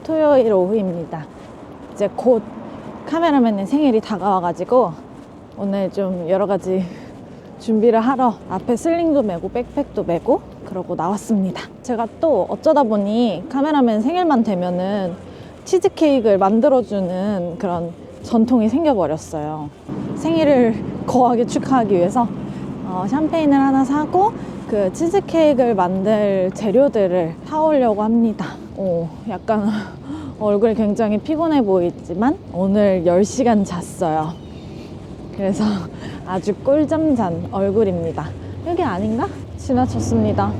토요일 오후입니다. 이제 곧 카메라맨의 생일이 다가와가지고 오늘 좀 여러 가지 준비를 하러 앞에 슬링도 메고 백팩도 메고 그러고 나왔습니다. 제가 또 어쩌다 보니 카메라맨 생일만 되면은 치즈케이크를 만들어주는 그런 전통이 생겨버렸어요. 생일을 거하게 축하하기 위해서 샴페인을 하나 사고 그 치즈케이크를 만들 재료들을 사오려고 합니다. 약간 얼굴이 굉장히 피곤해 보이지만 오늘 10시간 잤어요. 그래서 아주 꿀잠 잔 얼굴입니다. 여기 아닌가? 지나쳤습니다.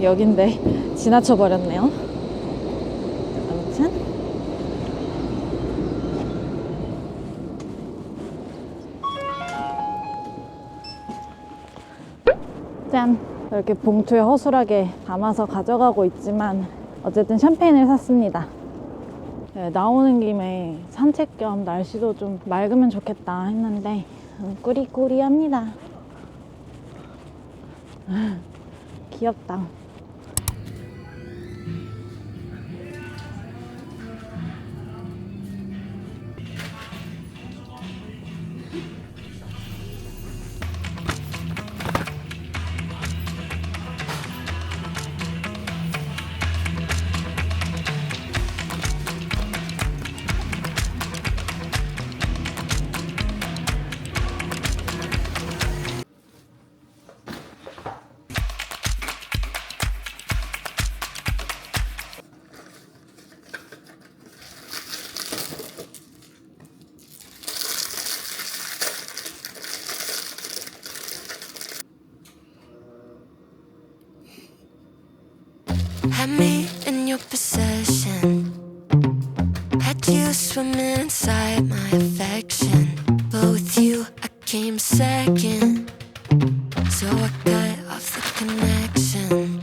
여긴데 지나쳐 버렸네요. 아무튼 짠! 이렇게 봉투에 허술하게 담아서 가져가고 있지만 어쨌든 샴페인을 샀습니다. 네, 나오는 김에 산책 겸 날씨도 좀 맑으면 좋겠다 했는데 꾸리꾸리합니다. 귀엽다. Had me in your possession, had you swimming inside my affection. But with you I came second, so I cut off the connection.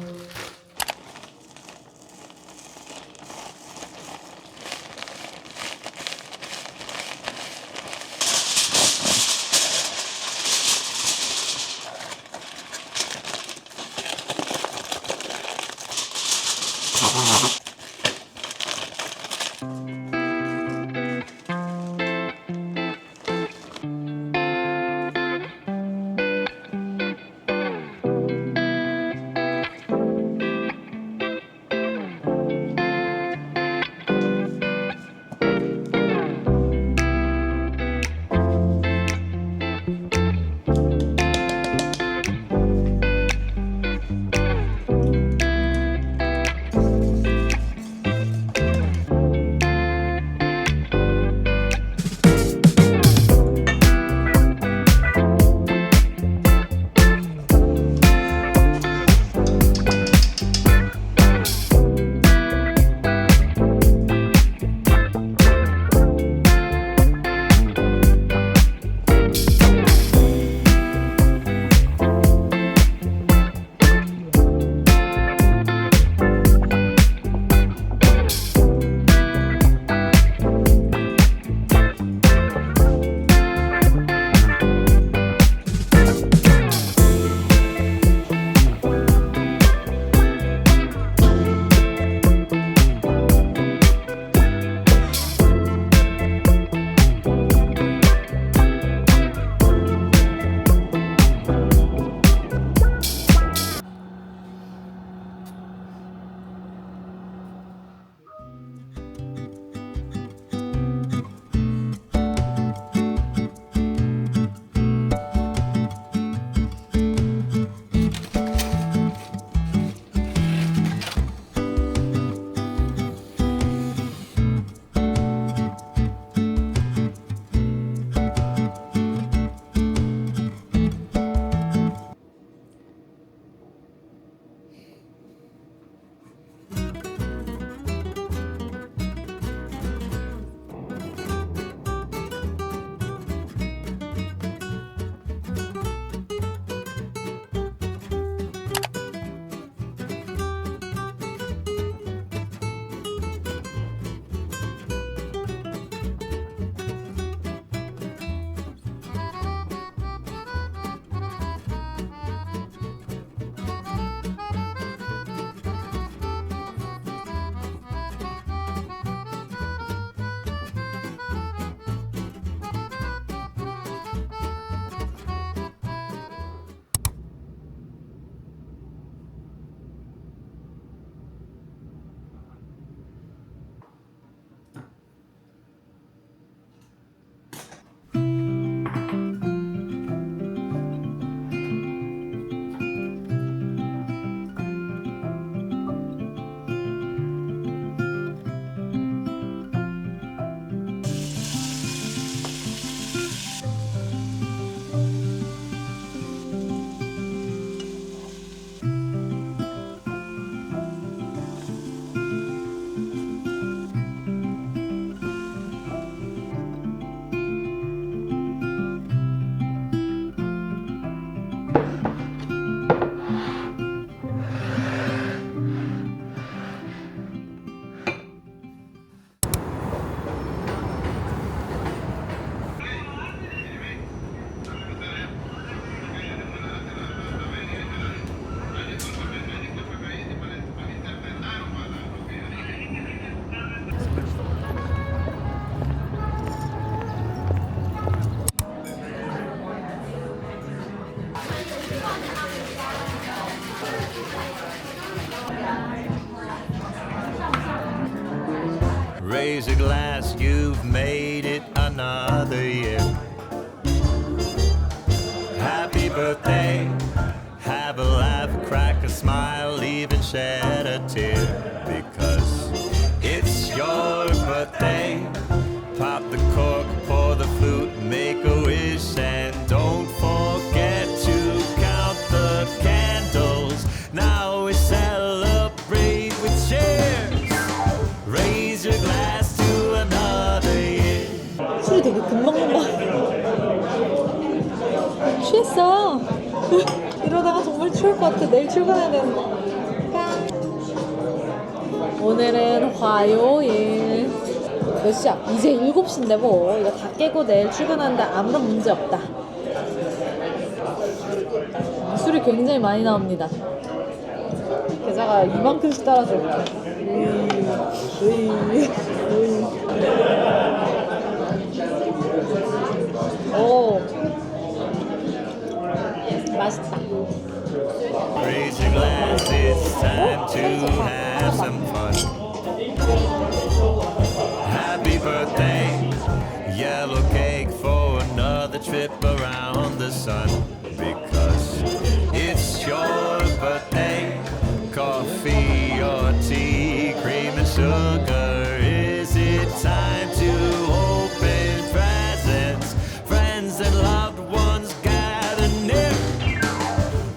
Raise a glass, you've made it another year. Happy birthday, have a laugh, crack a smile, even shed a tear. Because it's your birthday. Pop the cork, pour the flute, make a wish, and don't forget to count the candles. Now we celebrate with cheers. Raise your glass to another year. 술이 되게 금방 먹어. 취했어. 이러다가 정말 추울 것 같아. 내일 출근해야 되는데. 오늘은 화요일. 몇 시야? 이제 7시인데 뭐 이거 다 깨고 내일 출근하는데 아무런 문제 없다. 술이 굉장히 많이 나옵니다. 계좌가 이만큼씩 따라줘. 오, 맛있다. Raise your glass, it's time to have some fun. Happy birthday, yellow cake for another trip around the sun. Because it's your birthday, coffee or tea, cream and sugar. Is it time to open presents? Friends and loved ones gather near.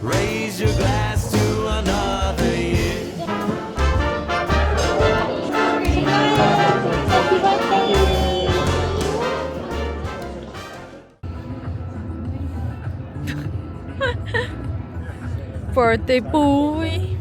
Raise your glass to another year. Birthday boy.